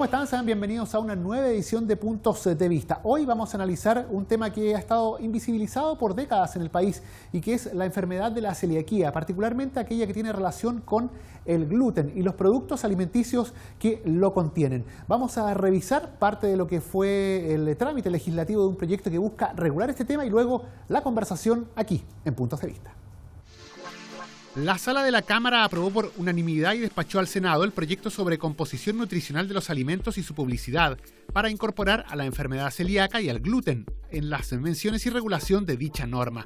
¿Cómo están? Sean bienvenidos a una nueva edición de Puntos de Vista. Hoy vamos a analizar un tema que ha estado invisibilizado por décadas en el país y que es la enfermedad de la celiaquía, particularmente aquella que tiene relación con el gluten y los productos alimenticios que lo contienen. Vamos a revisar parte de lo que fue el trámite legislativo de un proyecto que busca regular este tema y luego la conversación aquí en Puntos de Vista. La Sala de la Cámara aprobó por unanimidad y despachó al Senado el proyecto sobre composición nutricional de los alimentos y su publicidad para incorporar a la enfermedad celíaca y al gluten en las menciones y regulación de dicha norma.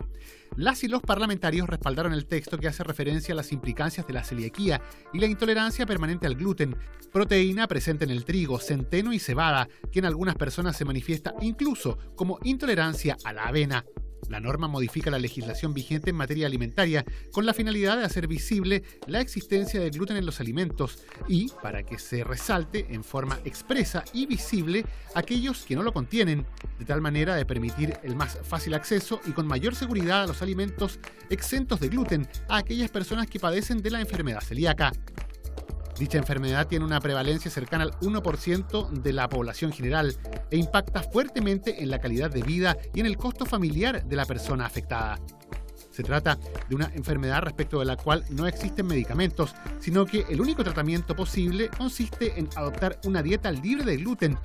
Las y los parlamentarios respaldaron el texto que hace referencia a las implicancias de la celiaquía y la intolerancia permanente al gluten, proteína presente en el trigo, centeno y cebada, que en algunas personas se manifiesta incluso como intolerancia a la avena. La norma modifica la legislación vigente en materia alimentaria con la finalidad de hacer visible la existencia de gluten en los alimentos y para que se resalte en forma expresa y visible aquellos que no lo contienen, de tal manera de permitir el más fácil acceso y con mayor seguridad a los alimentos exentos de gluten a aquellas personas que padecen de la enfermedad celíaca. Dicha enfermedad tiene una prevalencia cercana al 1% de la población general e impacta fuertemente en la calidad de vida y en el costo familiar de la persona afectada. Se trata de una enfermedad respecto de la cual no existen medicamentos, sino que el único tratamiento posible consiste en adoptar una dieta libre de gluten,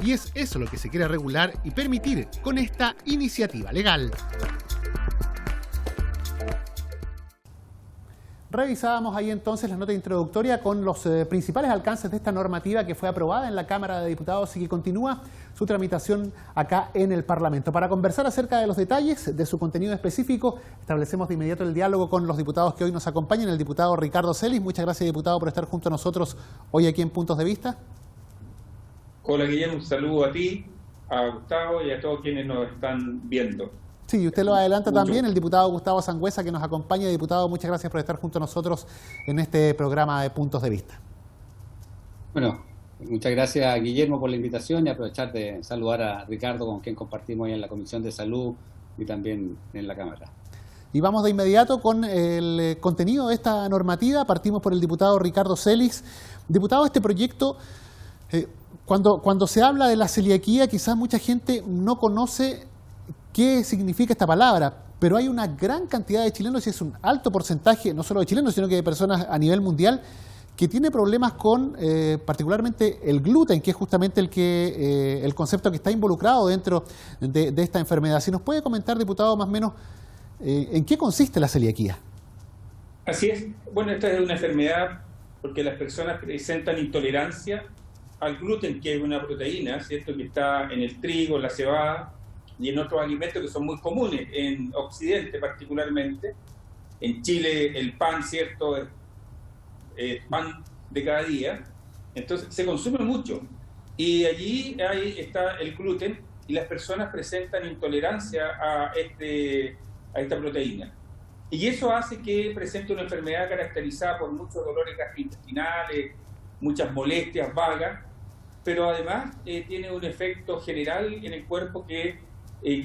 y es eso lo que se quiere regular y permitir con esta iniciativa legal. Revisábamos ahí entonces la nota introductoria con los principales alcances de esta normativa que fue aprobada en la Cámara de Diputados y que continúa su tramitación acá en el Parlamento. Para conversar acerca de los detalles de su contenido específico, establecemos de inmediato el diálogo con los diputados que hoy nos acompañan. El diputado Ricardo Celis, muchas gracias, diputado, por estar junto a nosotros hoy aquí en Puntos de Vista. Hola, Guillermo, un saludo a ti, a Gustavo y a todos quienes nos están viendo. Sí, y usted lo adelanta también, el diputado Gustavo Sangüesa, que nos acompaña. Diputado, muchas gracias por estar junto a nosotros en este programa de Puntos de Vista. Bueno, muchas gracias, Guillermo, por la invitación y aprovechar de saludar a Ricardo, con quien compartimos hoy en la Comisión de Salud y también en la Cámara. Y vamos de inmediato con el contenido de esta normativa. Partimos por el diputado Ricardo Celis. Diputado, este proyecto, cuando se habla de la celiaquía, quizás mucha gente no conoce qué significa esta palabra, pero hay una gran cantidad de chilenos, y es un alto porcentaje, no solo de chilenos, sino que de personas a nivel mundial, que tiene problemas con particularmente el gluten, que es justamente el concepto que está involucrado dentro de esta enfermedad. Si nos puede comentar, diputado, más o menos en qué consiste la celiaquía. Así es. Bueno, esta es una enfermedad porque las personas presentan intolerancia al gluten, que es una proteína, ¿cierto?, que está en el trigo, la cebada y en otros alimentos que son muy comunes, en Occidente particularmente. En Chile el pan, ¿cierto?, pan de cada día, entonces se consume mucho. Y allí está el gluten y las personas presentan intolerancia a esta proteína. Y eso hace que presente una enfermedad caracterizada por muchos dolores gastrointestinales, muchas molestias vagas, pero además tiene un efecto general en el cuerpo que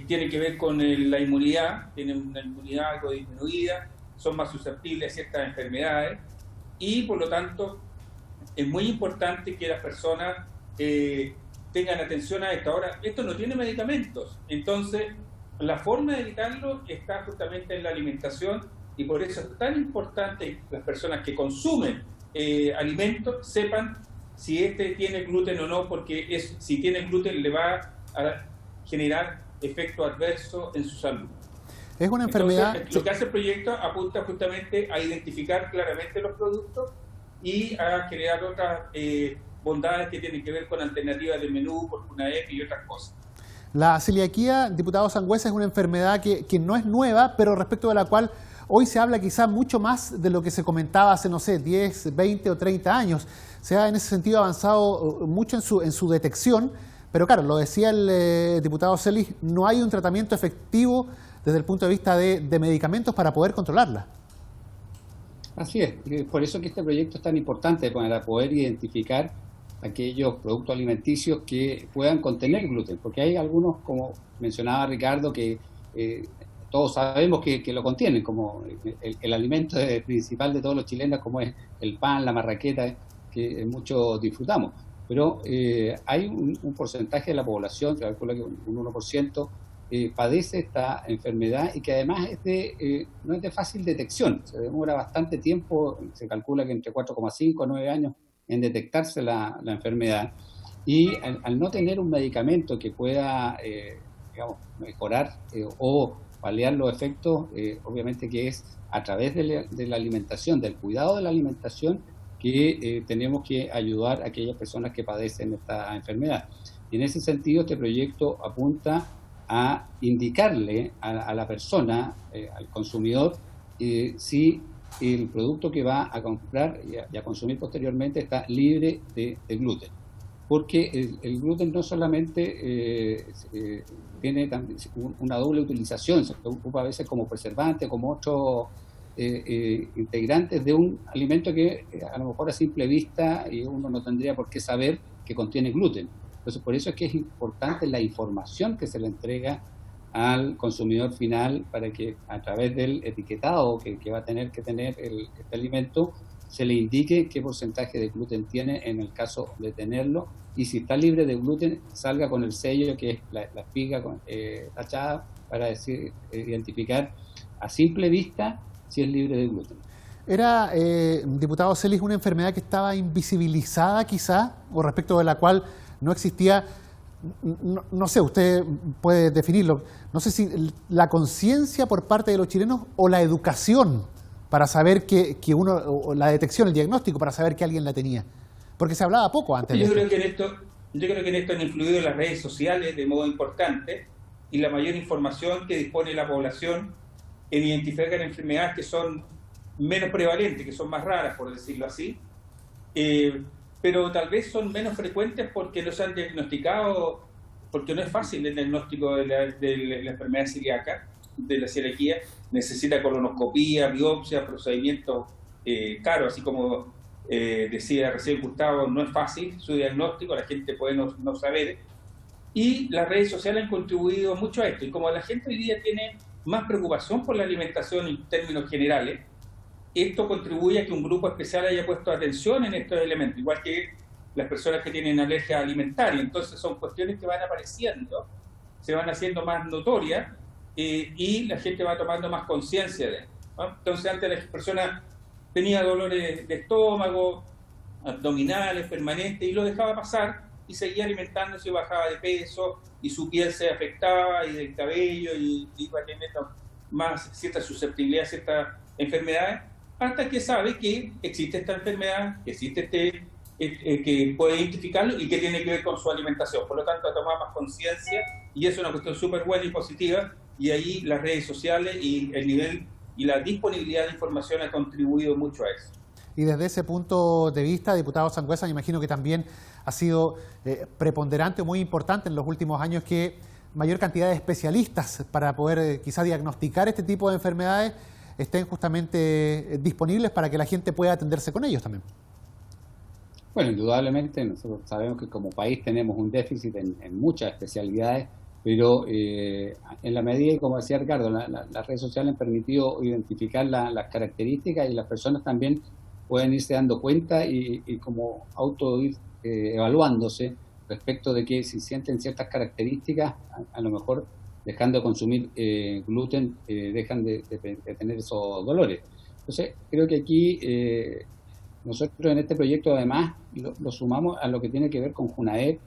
tiene que ver con la inmunidad, tienen una inmunidad algo disminuida, son más susceptibles a ciertas enfermedades y por lo tanto es muy importante que las personas tengan atención a esto. Ahora, esto no tiene medicamentos, entonces la forma de evitarlo está justamente en la alimentación y por eso es tan importante que las personas que consumen alimentos sepan si este tiene gluten o no, porque si tiene gluten le va a generar efecto adverso en su salud. Es una enfermedad. Entonces, lo que hace el proyecto apunta justamente a identificar claramente los productos y a crear otras bondades que tienen que ver con alternativas de menú, por una F y otras cosas. La celiaquía, diputado Sangüesa, es una enfermedad que no es nueva, pero respecto de la cual hoy se habla quizá mucho más de lo que se comentaba hace, no sé, 10, 20 o 30 años. Se ha en ese sentido avanzado mucho en su detección, pero claro, lo decía el diputado Celis, no hay un tratamiento efectivo desde el punto de vista de medicamentos para poder controlarla. Así es, por eso que este proyecto es tan importante para poder identificar aquellos productos alimenticios que puedan contener gluten, porque hay algunos, como mencionaba Ricardo, que todos sabemos que lo contienen, como el alimento principal de todos los chilenos, como es el pan, la marraqueta, que muchos disfrutamos. pero hay un porcentaje de la población, se calcula que un 1%, padece esta enfermedad y que además no es de fácil detección. Se demora bastante tiempo, se calcula que entre 4,5 a 9 años en detectarse la enfermedad. Y al no tener un medicamento que pueda digamos, mejorar o paliar los efectos, obviamente que es a través de la alimentación, del cuidado de la alimentación, que tenemos que ayudar a aquellas personas que padecen esta enfermedad. Y en ese sentido, este proyecto apunta a indicarle a la persona, al consumidor, si el producto que va a comprar y a consumir posteriormente está libre de gluten. Porque el gluten no solamente tiene una doble utilización, se ocupa a veces como preservante, como otros integrantes de un alimento que a lo mejor a simple vista uno no tendría por qué saber que contiene gluten. Entonces, por eso es que es importante la información que se le entrega al consumidor final para que a través del etiquetado que va a tener que tener este alimento se le indique qué porcentaje de gluten tiene en el caso de tenerlo, y si está libre de gluten salga con el sello que es la espiga tachada para identificar a simple vista si es libre de gluten. ¿Era, diputado Celis, una enfermedad que estaba invisibilizada quizá, o respecto de la cual no existía, no sé, usted puede definirlo, no sé si la conciencia por parte de los chilenos o la educación para saber que uno, o la detección, el diagnóstico para saber que alguien la tenía? Porque se hablaba poco antes de esto. Yo creo que en esto han influido las redes sociales de modo importante y la mayor información que dispone la población en identificar enfermedades que son menos prevalentes, que son más raras, por decirlo así, pero tal vez son menos frecuentes porque no se han diagnosticado, porque no es fácil el diagnóstico de la enfermedad celíaca, de la celiaquía. Necesita colonoscopía, biopsia, procedimientos caros, así como decía recién Gustavo, no es fácil su diagnóstico, la gente puede no saber, y las redes sociales han contribuido mucho a esto, y como la gente hoy día tiene más preocupación por la alimentación en términos generales, esto contribuye a que un grupo especial haya puesto atención en estos elementos, igual que las personas que tienen alergia alimentaria. Entonces son cuestiones que van apareciendo, se van haciendo más notorias, y la gente va tomando más conciencia de esto, ¿no? Entonces antes las personas tenían dolores de estómago, abdominales, permanentes, y lo dejaba pasar y seguía alimentándose y bajaba de peso y su piel se afectaba y del cabello y iba teniendo más cierta susceptibilidad a ciertas enfermedades, hasta que sabe que existe esta enfermedad, que existe que puede identificarlo y que tiene que ver con su alimentación. Por lo tanto, ha tomado más conciencia y es una cuestión súper buena y positiva, y ahí las redes sociales y el nivel y la disponibilidad de información ha contribuido mucho a eso. Y desde ese punto de vista, diputado Sangüesa, me imagino que también ha sido preponderante o muy importante en los últimos años que mayor cantidad de especialistas para poder quizá diagnosticar este tipo de enfermedades estén justamente disponibles para que la gente pueda atenderse con ellos también. Bueno, indudablemente nosotros sabemos que como país tenemos un déficit en muchas especialidades, pero en la medida, como decía Ricardo, las redes sociales han permitido identificar las características y las personas también pueden irse dando cuenta y como ir evaluándose respecto de que si sienten ciertas características, a lo mejor dejando de consumir gluten, dejan de tener esos dolores. Entonces, creo que aquí nosotros en este proyecto además lo sumamos a lo que tiene que ver con Junaep,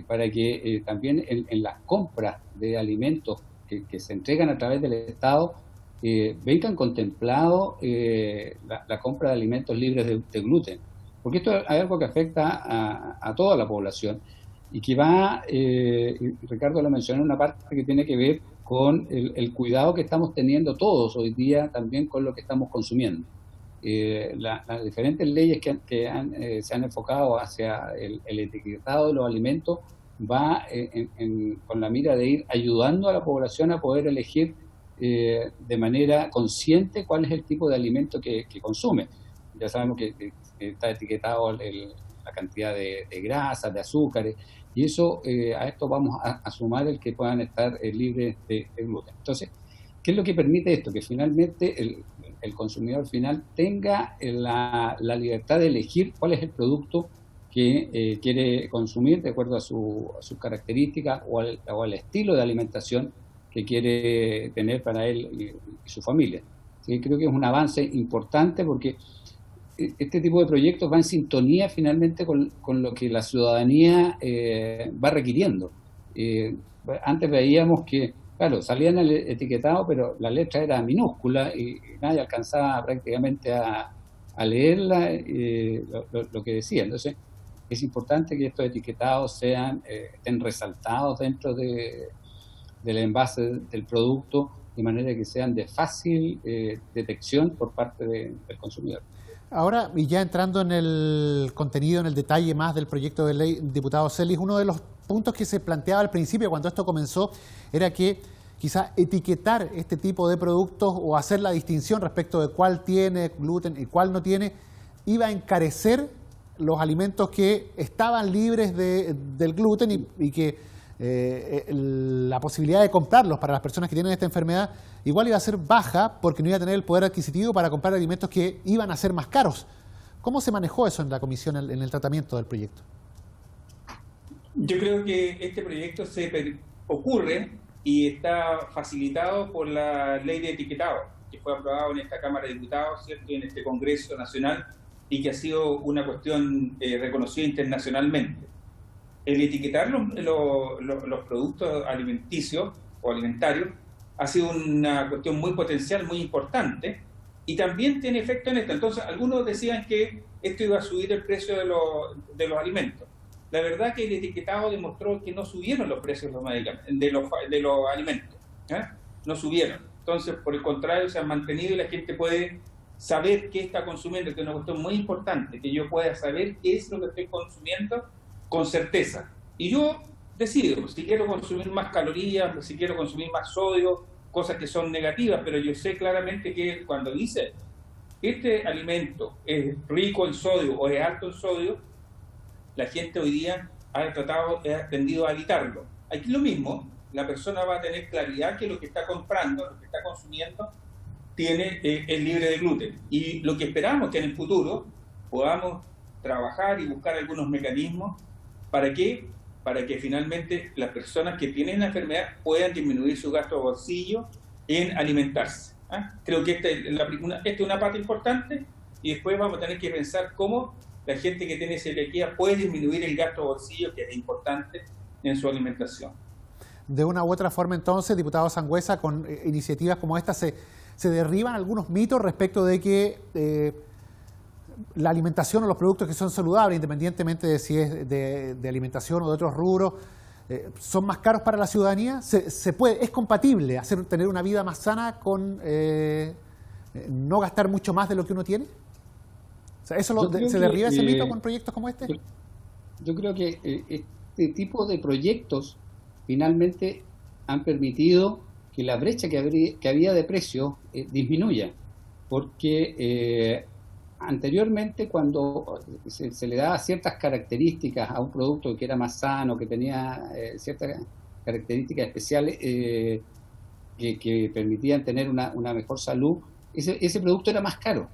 para que también en las compras de alimentos que se entregan a través del Estado vengan contemplado la compra de alimentos libres de gluten. Porque esto es algo que afecta a toda la población y que va, Ricardo lo mencionó, una parte que tiene que ver con el cuidado que estamos teniendo todos hoy día también con lo que estamos consumiendo. Las diferentes leyes que se han enfocado hacia el etiquetado de los alimentos va con la mira de ir ayudando a la población a poder elegir de manera consciente cuál es el tipo de alimento que consume. Ya sabemos que está etiquetado la cantidad de grasas, de azúcares, y eso a esto vamos a sumar el que puedan estar libres de gluten. Entonces, ¿qué es lo que permite esto? Que finalmente el consumidor final tenga la libertad de elegir cuál es el producto que quiere consumir de acuerdo a sus características o al estilo de alimentación que quiere tener para él y su familia. Así que creo que es un avance importante porque este tipo de proyectos va en sintonía finalmente con lo que la ciudadanía va requiriendo. Antes veíamos que, claro, salían el etiquetado, pero la letra era minúscula y nadie alcanzaba prácticamente a leerla lo que decía. Entonces, es importante que estos etiquetados estén resaltados dentro del envase del producto, de manera que sean de fácil detección por parte del consumidor. Ahora, y ya entrando en el contenido, en el detalle más del proyecto de ley, diputado Celis, uno de los puntos que se planteaba al principio cuando esto comenzó era que quizá etiquetar este tipo de productos o hacer la distinción respecto de cuál tiene gluten y cuál no tiene, iba a encarecer los alimentos que estaban libres del gluten y que la posibilidad de comprarlos para las personas que tienen esta enfermedad igual iba a ser baja porque no iba a tener el poder adquisitivo para comprar alimentos que iban a ser más caros. ¿Cómo se manejó eso en la comisión, en el tratamiento del proyecto? Yo creo que este proyecto ocurre y está facilitado por la ley de etiquetado, que fue aprobado en esta Cámara de Diputados, ¿cierto?, y en este Congreso Nacional, y que ha sido una cuestión reconocida internacionalmente. El etiquetar los productos alimenticios o alimentarios ha sido una cuestión muy potencial, muy importante, y también tiene efecto en esto. Entonces, algunos decían que esto iba a subir el precio de los alimentos. La verdad que el etiquetado demostró que no subieron los precios de los alimentos. No subieron. Entonces, por el contrario, se han mantenido y la gente puede saber qué está consumiendo, que es una cuestión muy importante, que yo pueda saber qué es lo que estoy consumiendo con certeza. Y yo decido si quiero consumir más calorías, si quiero consumir más sodio, cosas que son negativas, pero yo sé claramente que cuando dice este alimento es rico en sodio o es alto en sodio, la gente hoy día ha tendido a evitarlo. Aquí lo mismo, la persona va a tener claridad que lo que está comprando, lo que está consumiendo, es libre de gluten. Y lo que esperamos que en el futuro podamos trabajar y buscar algunos mecanismos para que finalmente las personas que tienen la enfermedad puedan disminuir su gasto de bolsillo en alimentarse. Creo que esta es una parte importante, y después vamos a tener que pensar cómo la gente que tiene celiaquía puede disminuir el gasto de bolsillo, que es importante en su alimentación. De una u otra forma, entonces, diputado Sangüesa, con iniciativas como esta se derriban algunos mitos respecto de que la alimentación o los productos que son saludables, independientemente de si es de alimentación o de otros rubros, son más caros para la ciudadanía. ¿Es compatible tener una vida más sana con no gastar mucho más de lo que uno tiene? O sea, ¿se derriba ese mito con proyectos como este? Yo creo que este tipo de proyectos finalmente han permitido que la brecha que había de precio disminuya, porque anteriormente, cuando se le daba ciertas características a un producto que era más sano, que tenía ciertas características especiales que permitían tener una mejor salud, ese producto era más caro.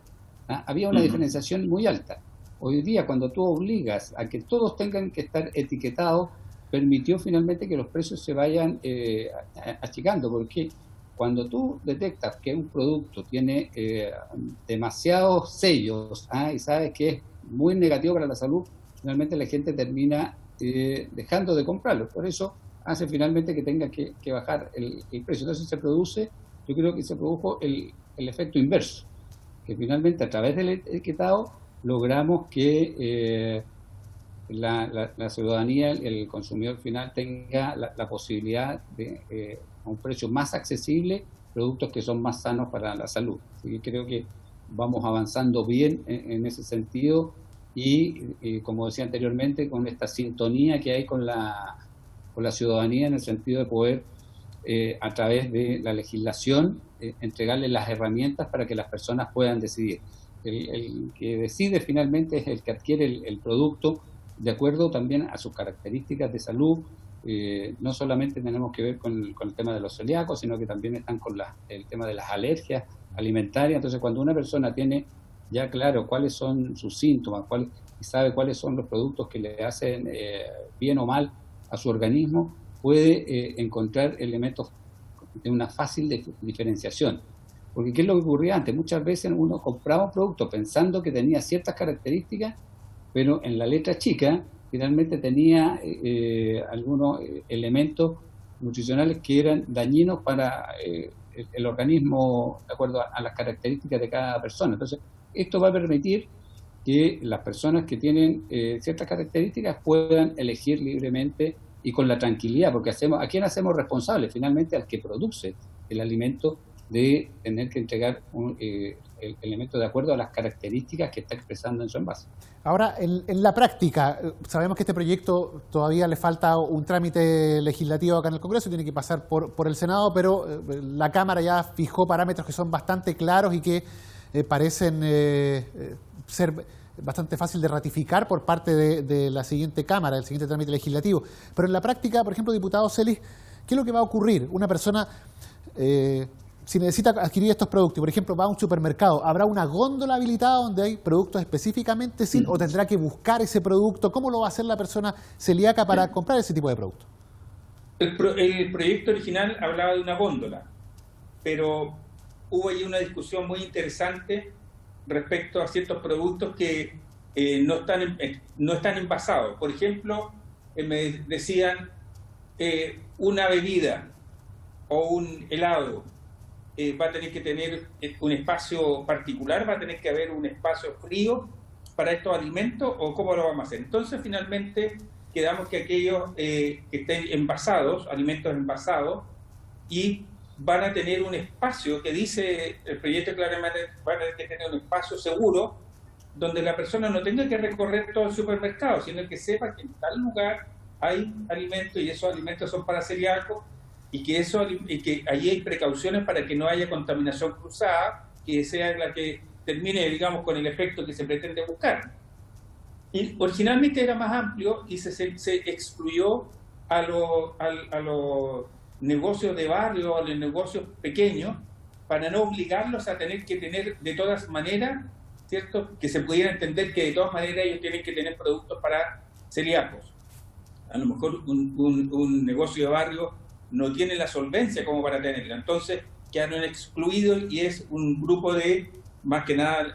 Había una diferenciación muy alta. Hoy día, cuando tú obligas a que todos tengan que estar etiquetados, permitió finalmente que los precios se vayan achicando, porque cuando tú detectas que un producto tiene demasiados sellos y sabes que es muy negativo para la salud, finalmente la gente termina dejando de comprarlo. Por eso hace finalmente que tenga que bajar el precio. Entonces yo creo que se produjo el efecto inverso, que finalmente a través del etiquetado logramos que la ciudadanía, el consumidor final, tenga la posibilidad de a un precio más accesible productos que son más sanos para la salud. Así que creo que vamos avanzando bien en ese sentido y como decía anteriormente, con esta sintonía que hay con la ciudadanía en el sentido de poder a través de la legislación entregarles las herramientas para que las personas puedan decidir. El que decide finalmente es el que adquiere el producto de acuerdo también a sus características de salud. No solamente tenemos que ver con el tema de los celíacos, sino que también están con el tema de las alergias alimentarias. Entonces, cuando una persona tiene ya claro cuáles son sus síntomas, y sabe cuáles son los productos que le hacen bien o mal a su organismo, puede encontrar elementos de una fácil diferenciación. Porque ¿qué es lo que ocurría antes? Muchas veces uno compraba un producto pensando que tenía ciertas características, pero en la letra chica finalmente tenía algunos elementos nutricionales que eran dañinos para el organismo de acuerdo a las características de cada persona. Entonces, esto va a permitir que las personas que tienen ciertas características puedan elegir libremente y con la tranquilidad, porque ¿a quién hacemos responsable? Finalmente al que produce el alimento, de tener que entregar el elemento de acuerdo a las características que está expresando en su envase. Ahora, en la práctica, sabemos que este proyecto todavía le falta un trámite legislativo acá en el Congreso, tiene que pasar por el Senado, pero la Cámara ya fijó parámetros que son bastante claros y que parecen ser bastante fácil de ratificar por parte de la siguiente Cámara, del siguiente trámite legislativo. Pero en la práctica, por ejemplo, diputado Celis, ¿qué es lo que va a ocurrir? Una persona, si necesita adquirir estos productos, por ejemplo, va a un supermercado, ¿habrá una góndola habilitada donde hay productos específicamente o tendrá que buscar ese producto? ¿Cómo lo va a hacer la persona celíaca para comprar ese tipo de productos? El proyecto original hablaba de una góndola, pero hubo ahí una discusión muy interesante respecto a ciertos productos que no están envasados. Por ejemplo, me decían una bebida o un helado va a tener que tener un espacio particular, va a tener que haber un espacio frío para estos alimentos, o cómo lo vamos a hacer. Entonces, finalmente, quedamos que aquellos que estén envasados, alimentos envasados, y van a tener un espacio que dice el proyecto claramente, van a tener un espacio seguro donde la persona no tenga que recorrer todo el supermercado, sino que sepa que en tal lugar hay alimentos y esos alimentos son para celíacos y que allí hay precauciones para que no haya contaminación cruzada, que sea la que termine, digamos, con el efecto que se pretende buscar. Y originalmente era más amplio y se excluyó a los negocios de barrio, a los negocios pequeños, para no obligarlos a tener que tener de todas maneras, ¿cierto? Que se pudiera entender que de todas maneras ellos tienen que tener productos para celíacos. A lo mejor un negocio de barrio no tiene la solvencia como para tenerla. Entonces quedaron excluidos y es un grupo de, más que nada,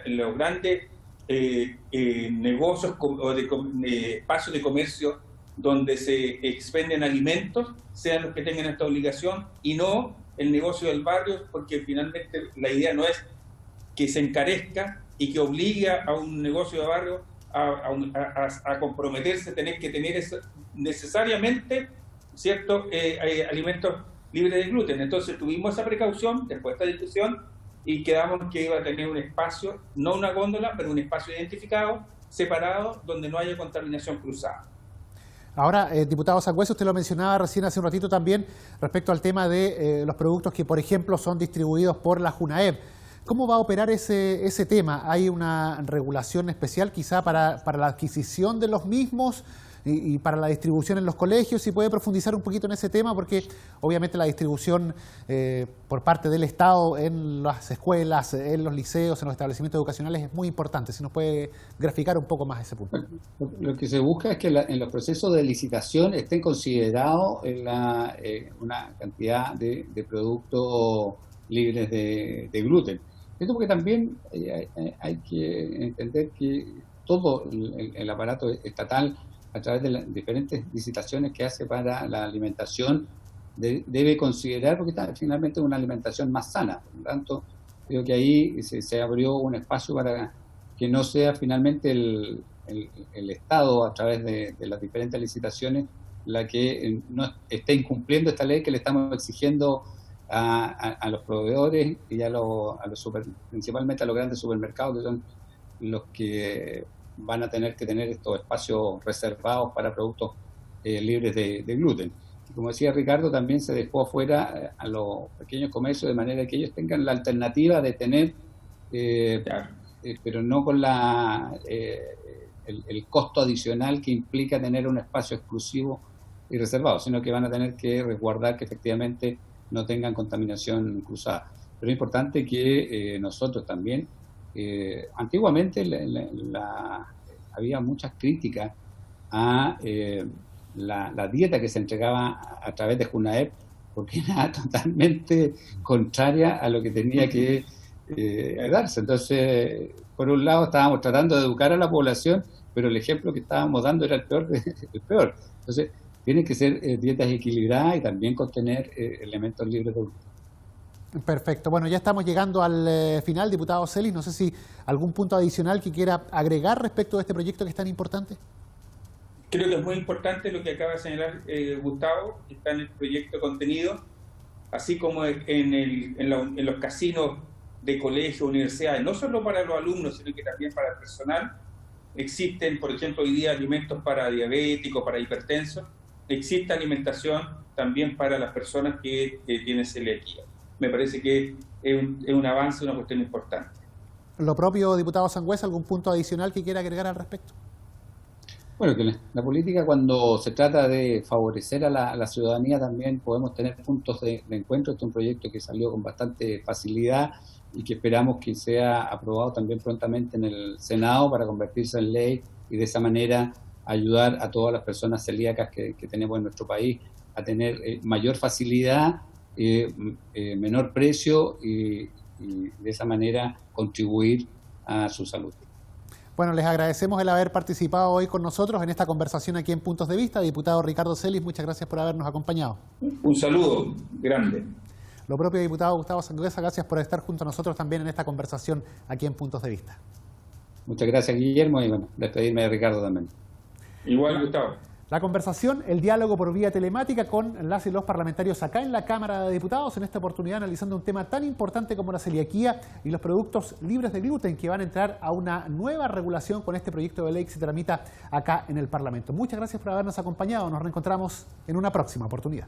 los grandes negocios o de espacios de comercio donde se expenden alimentos, sean los que tengan esta obligación y no el negocio del barrio, porque finalmente la idea no es que se encarezca y que obligue a un negocio de barrio a comprometerse, tener que tener necesariamente ciertos alimentos libres de gluten. Entonces tuvimos esa precaución después de esta discusión y quedamos que iba a tener un espacio, no una góndola, pero un espacio identificado, separado, donde no haya contaminación cruzada. Ahora, diputado Sangüesa, usted lo mencionaba recién hace un ratito también respecto al tema de los productos que, por ejemplo, son distribuidos por la JUNAEV. ¿Cómo va a operar ese tema? ¿Hay una regulación especial quizá para la adquisición de los mismos y para la distribución en los colegios? Si puede profundizar un poquito en ese tema, porque obviamente la distribución por parte del Estado en las escuelas, en los liceos, en los establecimientos educacionales es muy importante. Si nos puede graficar un poco más ese punto. Lo que se busca es que en los procesos de licitación estén considerados una cantidad de productos libres de gluten. Esto porque también hay que entender que todo el aparato estatal, a través de las diferentes licitaciones que hace para la alimentación, debe considerar, porque finalmente es una alimentación más sana. Por lo tanto, creo que ahí se abrió un espacio para que no sea finalmente el Estado, a través de las diferentes licitaciones, la que no esté incumpliendo esta ley que le estamos exigiendo a los proveedores y principalmente a los grandes supermercados, que son los que van a tener que tener estos espacios reservados para productos libres de gluten. Y como decía Ricardo, también se dejó afuera a los pequeños comercios de manera que ellos tengan la alternativa de tener, pero no con el costo adicional que implica tener un espacio exclusivo y reservado, sino que van a tener que resguardar que efectivamente no tengan contaminación cruzada. Pero es importante que nosotros también Antiguamente había muchas críticas a la dieta que se entregaba a través de Junaep, porque era totalmente contraria a lo que tenía que darse. Entonces, por un lado estábamos tratando de educar a la población, pero el ejemplo que estábamos dando era el peor. Entonces, tienen que ser dietas equilibradas y también contener elementos libres de gluten. Perfecto. Bueno, ya estamos llegando al final, diputado Celis. No sé si algún punto adicional que quiera agregar respecto de este proyecto que es tan importante. Creo que es muy importante lo que acaba de señalar Gustavo, que está en el proyecto contenido, así como en los casinos de colegios, universidades, no solo para los alumnos, sino que también para el personal. Existen, por ejemplo, hoy día alimentos para diabéticos, para hipertensos. Existe alimentación también para las personas que tienen celiaquía. Me parece que es un avance, una cuestión importante. Lo propio, diputado Sangüesa, ¿algún punto adicional que quiera agregar al respecto? Bueno, que la política, cuando se trata de favorecer a la ciudadanía, también podemos tener puntos de encuentro. Este es un proyecto que salió con bastante facilidad y que esperamos que sea aprobado también prontamente en el Senado para convertirse en ley y de esa manera ayudar a todas las personas celíacas que tenemos en nuestro país a tener mayor facilidad, menor precio y de esa manera contribuir a su salud. Bueno, les agradecemos el haber participado hoy con nosotros en esta conversación aquí en Puntos de Vista. Diputado Ricardo Celis, muchas gracias por habernos acompañado. Un saludo grande. Lo propio, diputado Gustavo Sangüesa, gracias por estar junto a nosotros también en esta conversación aquí en Puntos de Vista. Muchas gracias, Guillermo, y bueno, despedirme de Ricardo también. Igual, Gustavo. La conversación, el diálogo por vía telemática con las y los parlamentarios acá en la Cámara de Diputados, en esta oportunidad analizando un tema tan importante como la celiaquía y los productos libres de gluten que van a entrar a una nueva regulación con este proyecto de ley que se tramita acá en el Parlamento. Muchas gracias por habernos acompañado. Nos reencontramos en una próxima oportunidad.